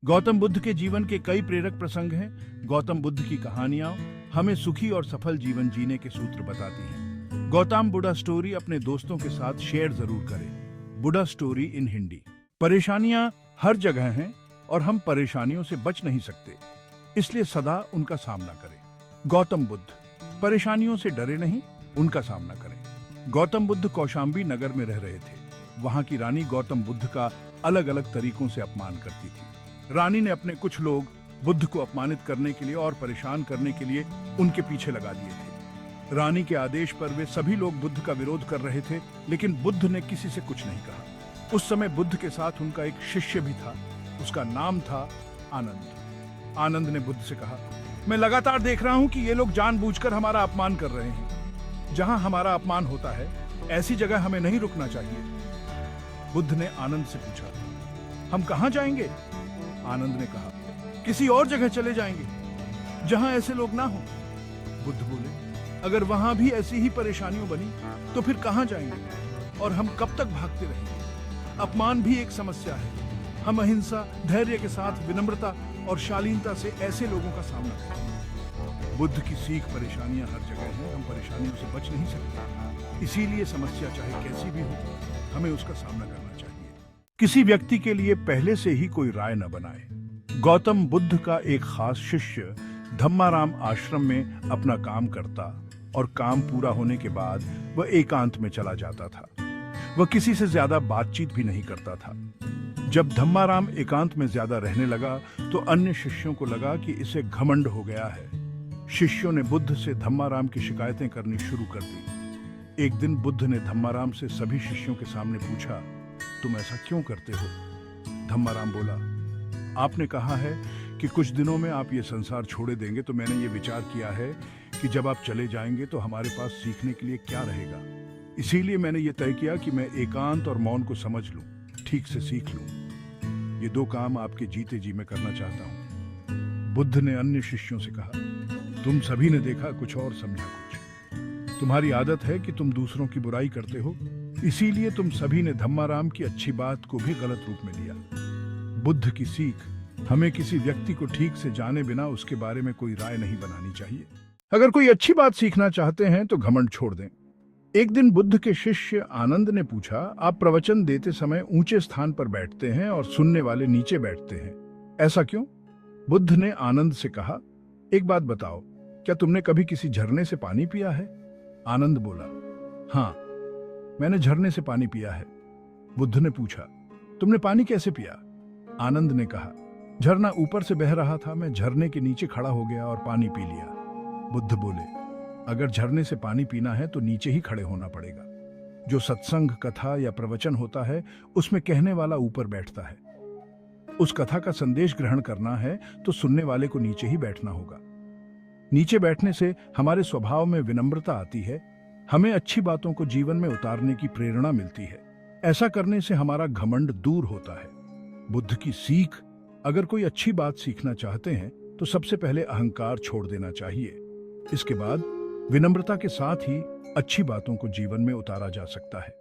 गौतम बुद्ध के जीवन के कई प्रेरक प्रसंग हैं। गौतम बुद्ध की कहानियां हमें सुखी और सफल जीवन जीने के सूत्र बताती हैं। गौतम बुद्धा स्टोरी अपने दोस्तों के साथ शेयर जरूर करें। Buddha story in Hindi. परेशानियां हर जगह हैं और हम परेशानियों से बच नहीं सकते, इसलिए सदा उनका सामना करें। गौतम बुद्ध परेशानियों से डरे नहीं, उनका सामना करें। गौतम बुद्ध कौशाम्बी नगर में रह रहे थे। वहां की रानी गौतम बुद्ध का अलग अलग तरीकों से अपमान करती थी। रानी ने अपने कुछ लोग बुद्ध को अपमानित करने के लिए और परेशान करने के लिए उनके पीछे लगा दिए थे। रानी के आदेश पर वे सभी लोग बुद्ध का विरोध कर रहे थे, लेकिन बुद्ध ने किसी से कुछ नहीं कहा। उस समय बुद्ध के साथ उनका एक शिष्य भी था। उसका नाम था आनंद। आनंद ने बुद्ध से कहा, मैं लगातार देख रहा हूं कि ये लोग जानबूझकर हमारा अपमान कर रहे हैं। जहां हमारा अपमान होता है, ऐसी जगह हमें नहीं रुकना चाहिए। बुद्ध ने आनंद से पूछा, हम कहां जाएंगे? आनंद ने कहा, किसी और जगह चले जाएंगे जहां ऐसे लोग ना हो। बुद्ध बोले, अगर वहां भी ऐसी ही परेशानियां बनी तो फिर कहां जाएंगे और हम कब तक भागते रहेंगे? अपमान भी एक समस्या है। हम अहिंसा, धैर्य के साथ विनम्रता और शालीनता से ऐसे लोगों का सामना करें। बुद्ध की सीख परेशानियां हर जगह हैं, हम परेशानियों से बच नहीं सकते। इसीलिए समस्या चाहे कैसी भी हो, हमें उसका सामना करना चाहिए। किसी व्यक्ति के लिए पहले से ही कोई राय न बनाए। गौतम बुद्ध का एक खास शिष्य धम्माराम आश्रम में अपना काम करता और काम पूरा होने के बाद वह एकांत में चला जाता था। वह किसी से ज्यादा बातचीत भी नहीं करता था। जब धम्माराम एकांत में ज्यादा रहने लगा तो अन्य शिष्यों को लगा कि इसे घमंड हो गया है। शिष्यों ने बुद्ध से धम्माराम की शिकायतें करनी शुरू कर दी। एक दिन बुद्ध ने धम्माराम से सभी शिष्यों के सामने पूछा, तुम ऐसा क्यों करते हो? धम्माराम बोला, आपने कहा है कि कुछ दिनों में आप ये संसार छोड़े देंगे, तो मैंने ये विचार किया है कि जब आप चले जाएंगे तो हमारे पास सीखने के लिए क्या रहेगा। इसीलिए मैंने ये तय किया कि मैं एकांत और मौन को समझ लूं, ठीक से सीख लूं। ये दो काम आपके जीते जी मैं करना चाहता हूं। बुद्ध ने अन्य शिष्यों से कहा, तुम सभी ने देखा कुछ और समझा कुछ। तुम्हारी आदत है कि तुम दूसरों की बुराई करते हो, इसीलिए तुम सभी ने धम्माराम की अच्छी बात को भी गलत रूप में लिया। बुद्ध की सीख, हमें किसी व्यक्ति को ठीक से जाने बिना उसके बारे में कोई राय नहीं बनानी चाहिए। अगर कोई अच्छी बात सीखना चाहते हैं तो घमंड छोड़ दें। एक दिन बुद्ध के शिष्य आनंद ने पूछा, आप प्रवचन देते समय ऊंचे स्थान पर बैठते हैं और सुनने वाले नीचे बैठते हैं, ऐसा क्यों? बुद्ध ने आनंद से कहा, एक बात बताओ, क्या तुमने कभी किसी झरने से पानी पिया है? आनंद बोला, हाँ, मैंने झरने से पानी पिया है। बुद्ध ने पूछा, तुमने पानी कैसे पिया? आनंद ने कहा, झरना ऊपर से बह रहा था, मैं झरने के नीचे खड़ा हो गया और पानी पी लिया। बुद्ध बोले, अगर झरने से पानी पीना है तो नीचे ही खड़े होना पड़ेगा। जो सत्संग, कथा या प्रवचन होता है, उसमें कहने वाला ऊपर बैठता है। उस कथा का संदेश ग्रहण करना है तो सुनने वाले को नीचे ही बैठना होगा। नीचे बैठने से हमारे स्वभाव में विनम्रता आती है, हमें अच्छी बातों को जीवन में उतारने की प्रेरणा मिलती है। ऐसा करने से हमारा घमंड दूर होता है। बुद्ध की सीख, अगर कोई अच्छी बात सीखना चाहते हैं तो सबसे पहले अहंकार छोड़ देना चाहिए। इसके बाद विनम्रता के साथ ही अच्छी बातों को जीवन में उतारा जा सकता है।